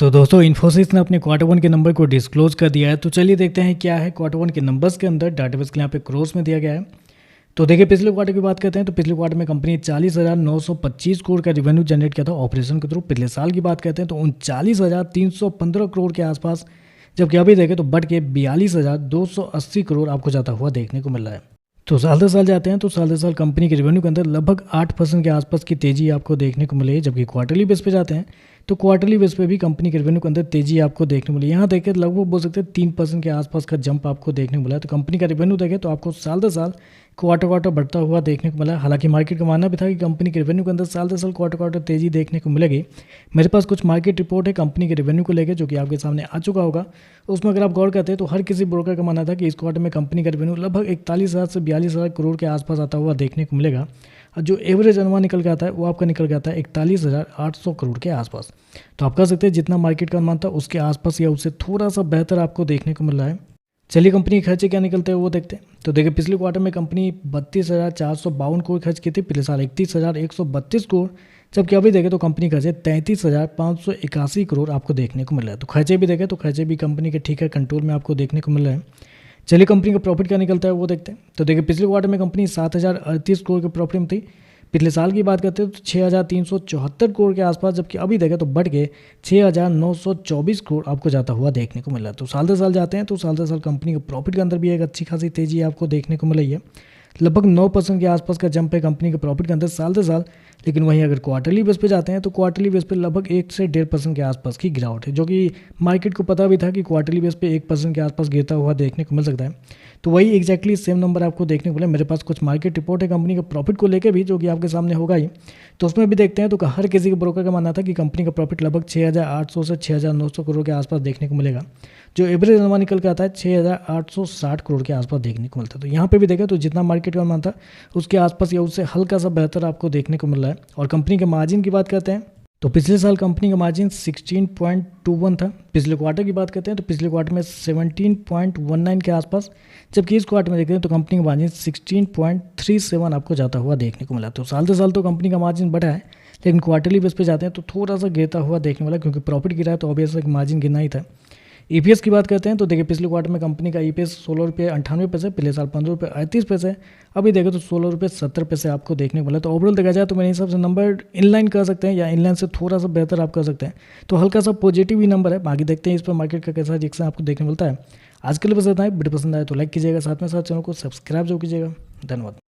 तो दोस्तों इन्फोसिस ने अपने क्वार्टर वन के नंबर को डिस्क्लोज कर दिया है। तो चलिए देखते हैं क्या है क्वार्टर वन के नंबर्स के अंदर। डाटाबेस के यहाँ पे क्रोस में दिया गया है। तो देखिए पिछले क्वार्टर की बात करते हैं तो पिछले क्वार्टर में कंपनी 40,925 करोड़ का रेवेन्यू जनरेट किया था ऑपरेशन के थ्रू। पिछले साल की बात करते हैं तो 39,315 करोड़ के आसपास, जबकि अभी देखें तो बढ़ के 42,280 करोड़ आपको जाता हुआ देखने को मिल रहा है। तो साल दर साल जाते हैं तो साल दर साल कंपनी के रेवेन्यू के अंदर लगभग 8% के आसपास की तेजी आपको देखने को मिली है। जबकि क्वार्टरली बेस पे जाते हैं तो क्वार्टरली बेस पे भी कंपनी के रेवेन्यू के अंदर तेजी आपको देखने को मिली। यहाँ देखें लगभग बोल सकते हैं 3% के आसपास का जंप आपको देखने को मिला है। तो कंपनी का रेवेन्यू देखें तो आपको साल दर साल क्वार्टर बढ़ता हुआ देखने को मिला। हालांकि मार्केट का मानना भी था कि कंपनी के रेवेन्यू के अंदर साल दर साल क्वार्टर तेजी देखने को मिलेगी। मेरे पास कुछ मार्केट रिपोर्ट है कंपनी के रेवेन्यू को लेकर जो कि आपके सामने आ चुका होगा। उसमें अगर आप गौर करते हैं तो हर किसी ब्रोकर का मानना था कि इस क्वार्टर में कंपनी का रेवेन्यू लगभग 41,000 से 42,000 करोड़ के आसपास आता हुआ देखने को मिलेगा। और जो एवरेज अनुमान निकल के आता है वो आपका निकल के आता है 41,800 करोड़ के आसपास। तो आप कह सकते हैं जितना मार्केट का अनुमान था उसके आसपास या उससे थोड़ा सा बेहतर आपको देखने को मिल रहा है। चलिए कंपनी के खर्चे क्या निकलते हैं वो देखते हैं। तो देखिए पिछले क्वार्टर में कंपनी 32,452 करोड़ खर्च की थी। पिछले साल 31,132 करोड़, जबकि अभी देखें तो कंपनी खर्चे 33,581 करोड़ आपको देखने को मिल रहा है। तो खर्चे भी देखें तो खर्चे भी कंपनी के ठीक है कंट्रोल में आपको देखने को मिल रहा है। चलिए कंपनी का प्रॉफिट क्या निकलता है वो देखते हैं। तो देखिए पिछले क्वार्टर में कंपनी 7,038 करोड़ के प्रॉफिट में थी। पिछले साल की बात करते हैं तो 6,374 करोड़ के आसपास, जबकि अभी देखें तो बढ़ के 6,924 करोड़ आपको जाता हुआ देखने को मिला है। तो साल दर साल जाते हैं तो साल दर साल कंपनी के प्रॉफिट के अंदर भी एक अच्छी खासी तेजी आपको देखने को मिल रही है। लगभग 9% के आसपास का जंप है कंपनी के प्रॉफिट के अंदर साल दर साल। लेकिन वहीं अगर क्वार्टरली बेस पे जाते हैं तो क्वार्टरली बेस पे लगभग 1 से 1.5% के आसपास की गिरावट है, जो कि मार्केट को पता भी था कि क्वार्टरली बेस पे 1% के आसपास गिरता हुआ देखने को मिल सकता है। तो वही एग्जैक्टली सेम नंबर आपको देखने को मिला। मेरे पास कुछ मार्केट रिपोर्ट है कंपनी के प्रॉफिट को लेकर भी जो कि आपके सामने होगा ही। तो उसमें भी देखते हैं तो हर किसी के ब्रोकर का मानना था कि कंपनी का प्रॉफिट लगभग 6,800 से 6,900 करोड़ के आसपास देखने को मिलेगा। जो एवरेज अनुमान निकल के आता है 6,860 करोड़ के आसपास देखने को मिलता है। तो यहाँ पे भी देखें तो जितना मार्केट का अनुमान था उसके आसपास या उससे हल्का सा बेहतर आपको देखने को मिल रहा है। और कंपनी के मार्जिन की बात करते हैं तो पिछले साल कंपनी का मार्जिन 16.21 था। पिछले क्वार्टर की बात करते हैं तो पिछले क्वार्टर में 17.19 के आसपास, जबकि इस क्वार्टर में देखते हैं तो कंपनी का मार्जिन 16.37 आपको जाता हुआ देखने को मिला। तो साल दर साल तो कंपनी का मार्जिन बढ़ा है, लेकिन क्वार्टरली बेस पे जाते हैं तो थोड़ा सा गिरता हुआ देखने वाला, क्योंकि प्रॉफिट गिरा है तो ऑब्वियसली मार्जिन गिरना ही था। ईपीएस की बात करते हैं तो देखिए पिछले क्वार्टर में कंपनी का ईपीएस 16 रुपये 98 पैसे, पिछले साल 15 रुपये 38 पैसे, अभी देखें तो 16 रुपये 70 पैसे आपको देखने को मिला। तो ओवरऑल देखा जाए तो मेरे हिसाब से नंबर इनलाइन कर सकते हैं या इनलाइन से थोड़ा सा बेहतर आप कर सकते हैं। तो हल्का सा पॉजिटिव ही नंबर है। बाकी देखते हैं इस पर मार्केट का कैसा रिएक्शन आपको देखने मिलता है। आज के लिए बस इतना ही। वीडियो पसंद आए तो लाइक कीजिएगा, साथ में साथ चैनल को सब्सक्राइब जरूर कीजिएगा। धन्यवाद।